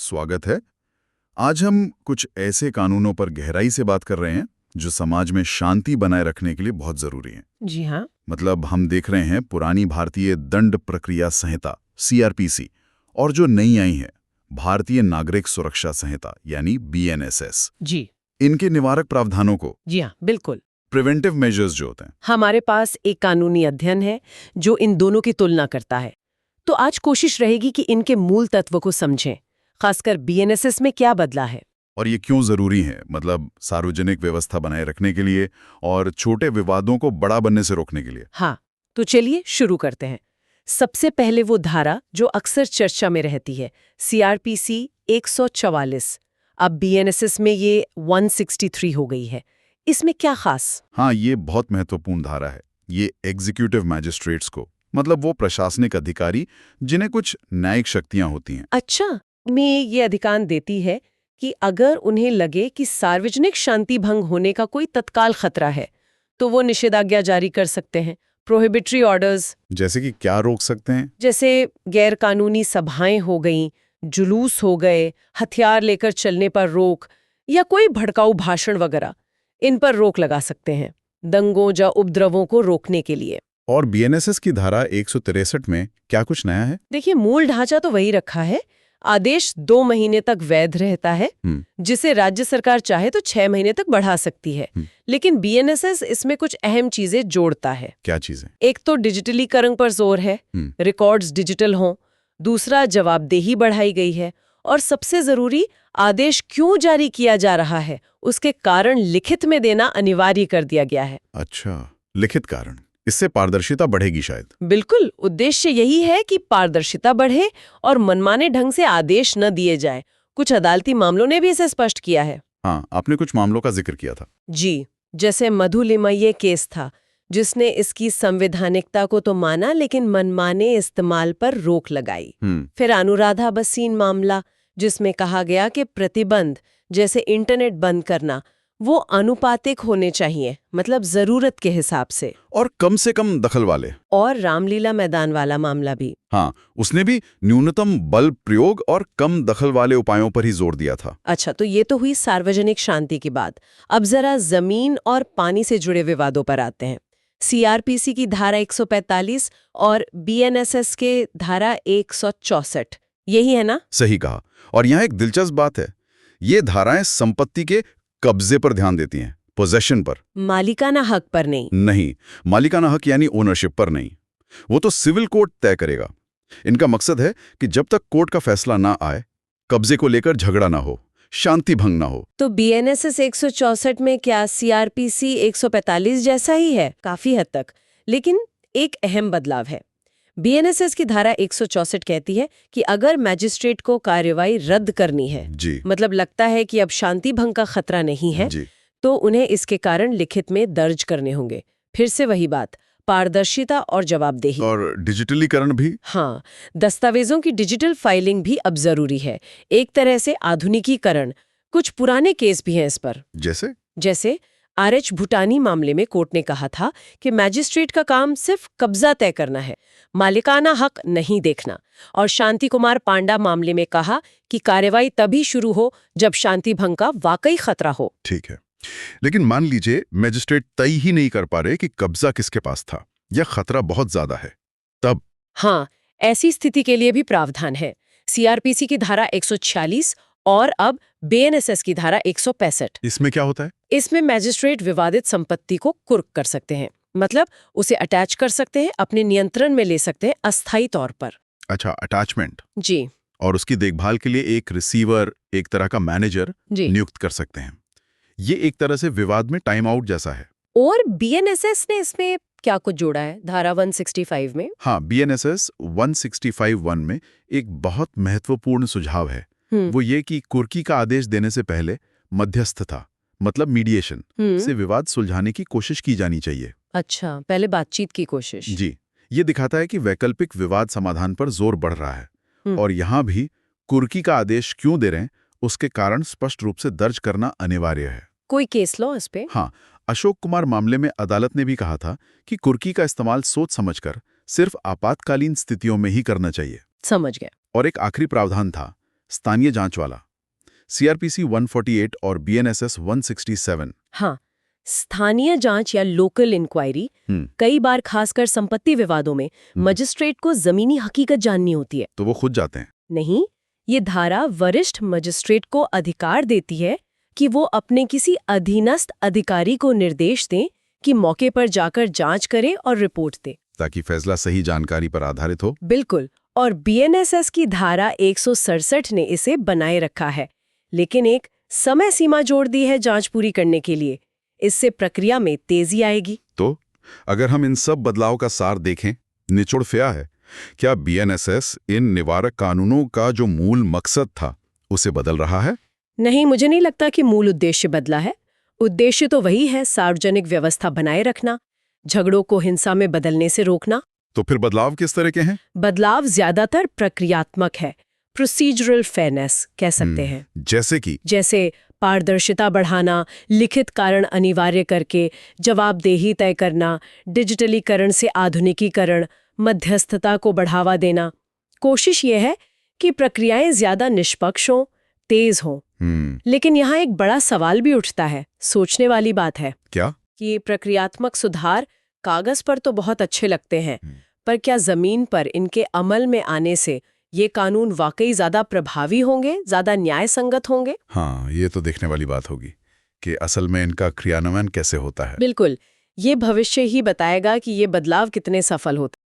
स्वागत है। आज हम कुछ ऐसे कानूनों पर गहराई से बात कर रहे हैं जो समाज में शांति बनाए रखने के लिए बहुत जरूरी हैं। जी हाँ। मतलब हम देख रहे हैं पुरानी भारतीय दंड प्रक्रिया संहिता सीआरपीसी और जो नई आई है भारतीय नागरिक सुरक्षा संहिता यानी बीएनएसएस। जी। इनके निवारक प्रावधानों को, जी हाँ, बिल्कुल, प्रिवेंटिव मेजर्स जो होते हैं, हमारे पास एक कानूनी अध्ययन है जो इन दोनों की तुलना करता है। तो आज कोशिश रहेगी कि इनके मूल तत्व को समझें, खासकर बीएनएसएस में क्या बदला है और ये क्यों जरूरी है, मतलब सार्वजनिक व्यवस्था बनाए रखने के लिए और छोटे विवादों को बड़ा बनने से रोकने के लिए। हाँ, तो चलिए शुरू करते हैं। सबसे पहले वो धारा जो अक्सर चर्चा में रहती है, सीआरपीसी 144। अब बीएनएसएस में ये 163 हो गई है। इसमें क्या खास? हाँ, ये बहुत महत्वपूर्ण धारा है। ये एग्जीक्यूटिव मैजिस्ट्रेट्स को, मतलब वो प्रशासनिक अधिकारी जिन्हें कुछ न्यायिक शक्तियां होती हैं, अच्छा, में ये अधिकार देती है कि अगर उन्हें लगे कि सार्वजनिक शांति भंग होने का कोई तत्काल खतरा है तो वो निषेधाज्ञा जारी कर सकते हैं, प्रोहिबिटरी ऑर्डर्स। जैसे कि क्या रोक सकते हैं? जैसे गैरकानूनी सभाएं हो गईं, जुलूस हो गए, हथियार लेकर चलने पर रोक या कोई भड़काऊ भाषण वगैरह, इन पर रोक लगा सकते हैं, दंगों या उपद्रवों को रोकने के लिए। और बीएनएसएस की धारा 163 में क्या कुछ नया है? देखिए, मूल ढांचा तो वही रखा है। आदेश 2 महीने तक वैध रहता है, जिसे राज्य सरकार चाहे तो 6 महीने तक बढ़ा सकती है। लेकिन बीएनएसएस इसमें कुछ अहम चीजें जोड़ता है। क्या चीजें? एक तो डिजिटलीकरण पर जोर है, रिकॉर्ड्स डिजिटल हों। दूसरा, जवाबदेही बढ़ाई गई है। और सबसे जरूरी, आदेश क्यों जारी किया जा रहा है उसके कारण लिखित में देना अनिवार्य कर दिया गया है। अच्छा, लिखित कारण। इससे पारदर्शिता बढ़ेगी शायद। बिल्कुल, उद्देश्य यही है कि पारदर्शिता बढ़े और मनमाने ढंग से आदेश न दिए जाए। कुछ अदालती मामलों ने भी इसे स्पष्ट किया है। हाँ, आपने कुछ मामलों का जिक्र किया था। जी, जैसे मधुलिमये केस था, जिसने इसकी संवैधानिकता को तो माना लेकिन मनमाने इस्तेमाल पर रोक लगाई। फिर अनुराधा बसीन मामला, जिसमें कहा गया कि प्रतिबंध जैसे इंटरनेट बंद करना वो अनुपातिक होने चाहिए, मतलब जरूरत के हिसाब से, और कम से कम दखल वाले। और रामलीला मैदान वाला मामला भी। हाँ, उसने भी न्यूनतम बल प्रयोग और कम दखल वाले उपायों पर ही जोर दिया था। अच्छा, तो ये तो हुई सार्वजनिक शांति की बात। अब जरा जमीन और पानी से जुड़े विवादों पर आते हैं। सीआरपीसी की धारा 145 और बीएनएसएस के धारा 164, यही है ना? सही कहा। और यहाँ एक दिलचस्प बात है, ये धाराएं संपत्ति के कब्जे पर ध्यान देती हैं, पोजेशन पर। मालिकाना हक पर नहीं। नहीं, मालिकाना हक यानी ओनरशिप पर नहीं। वो तो सिविल कोर्ट तय करेगा। इनका मकसद है कि जब तक कोर्ट का फैसला ना आए, कब्जे को लेकर झगड़ा ना हो, शांति भंग ना हो। तो बीएनएसएस 164 में क्या सीआरपीसी 145 जैसा ही है? काफी हद तक, लेकिन एक अहम बदलाव है। बीएनएसएस की धारा 164 कहती है कि अगर मैजिस्ट्रेट को कार्यवाही रद्द करनी है, मतलब लगता है कि अब शांति भंग का खतरा नहीं है, तो उन्हें इसके कारण लिखित में दर्ज करने होंगे। फिर से वही बात, पारदर्शिता और जवाबदेही। और डिजिटलीकरण भी। हाँ, दस्तावेजों की डिजिटल फाइलिंग भी अब जरूरी है, एक तरह से आधुनिकीकरण। कुछ पुराने केस भी हैं इस पर। जैसे आरएच भूटानी मामले में कोर्ट ने कहा था कि मैजिस्ट्रेट का काम सिर्फ कब्जा तय करना है, मालिकाना हक नहीं देखना। और शांति कुमार पांडा मामले में कहा कि कार्यवाही तभी शुरू हो जब शांति भंग का वाकई खतरा हो। ठीक है, लेकिन मान लीजिए मैजिस्ट्रेट तय ही नहीं कर पा रहे कि कब्जा किसके पास था या खतरा बहुत ज्यादा है, तब? हाँ, ऐसी स्थिति के लिए भी प्रावधान है। सीआरपीसी की धारा 146 और अब बीएनएसएस की धारा 165। इसमें क्या होता है? इसमें मैजिस्ट्रेट विवादित संपत्ति को कुर्क कर सकते हैं, मतलब उसे अटैच कर सकते हैं, अपने नियंत्रण में ले सकते हैं अस्थायी तौर पर। अच्छा, अटैचमेंट। जी। और उसकी देखभाल के लिए एक रिसीवर, एक तरह का मैनेजर नियुक्त कर सकते हैं। ये एक तरह से विवाद में टाइम आउट जैसा है। और बीएनएसएस ने इसमें क्या कुछ जोड़ा है धारा 165 में? हाँ, बीएनएसएस 165(1) में एक बहुत महत्वपूर्ण सुझाव है। वो ये कि कुर्की का आदेश देने से पहले मध्यस्थता, मतलब मीडिएशन से विवाद सुलझाने की कोशिश की जानी चाहिए। अच्छा, पहले बातचीत की कोशिश। जी, ये दिखाता है कि वैकल्पिक विवाद समाधान पर जोर बढ़ रहा है। और यहाँ भी कुर्की का आदेश क्यों दे रहे हैं उसके कारण स्पष्ट रूप से दर्ज करना अनिवार्य है। कोई केस लॉ इस पे? हाँ, अशोक कुमार मामले में अदालत ने भी कहा था कि कुर्की का इस्तेमाल सोच समझकर सिर्फ आपातकालीन स्थितियों में ही करना चाहिए। समझ गया। और एक आखिरी प्रावधान था, स्थानीय जांच वाला CRPC 148 और BNSS 167। हाँ, स्थानीय जांच या लोकल इंक्वायरी कई बार खासकर संपत्ति विवादों में मजिस्ट्रेट को जमीनी हकीकत जाननी होती है। तो वो खुद जाते हैं? नहीं, ये धारा वरिष्ठ मजिस्ट्रेट को अधिकार देती है कि वो अपने किसी अधीनस्थ अधिकारी को निर्देश दें कि मौके पर जाकर जांच करे और रिपोर्ट दे, ताकि फैसला सही जानकारी पर आधारित हो। बिल्कुल। और BNSS की धारा 167 ने इसे बनाए रखा है, लेकिन एक समय सीमा जोड़ दी है जांच पूरी करने के लिए। इससे प्रक्रिया में तेजी आएगी। तो अगर हम इन सब बदलाव का सार देखें, निचोड़ क्या है? क्या BNSS इन निवारक कानूनों का जो मूल मकसद था उसे बदल रहा है? नहीं, मुझे नहीं लगता कि मूल उद्देश्य बदला है। उद्देश्य तो वही है, सार्वजनिक व्यवस्था बनाए रखना, झगड़ों को हिंसा में बदलने से रोकना। तो फिर बदलाव किस तरह के हैं? बदलाव ज्यादातर प्रक्रियात्मक है, प्रोसीजरल फेयरनेस कह सकते हैं। जैसे पारदर्शिता बढ़ाना, लिखित कारण अनिवार्य करके जवाबदेही तय करना, डिजिटलीकरण से आधुनिकीकरण, मध्यस्थता को बढ़ावा देना। कोशिश ये है कि प्रक्रियाएं ज्यादा निष्पक्ष हों, तेज हों। लेकिन यहाँ एक बड़ा सवाल भी उठता है, सोचने वाली बात है। क्या? कि प्रक्रियात्मक सुधार कागज पर तो बहुत अच्छे लगते हैं, पर क्या जमीन पर इनके अमल में आने से ये कानून वाकई ज्यादा प्रभावी होंगे, ज्यादा न्याय संगत होंगे? हाँ, ये तो देखने वाली बात होगी कि असल में इनका क्रियान्वयन कैसे होता है। बिल्कुल, ये भविष्य ही बताएगा कि ये बदलाव कितने सफल होते हैं।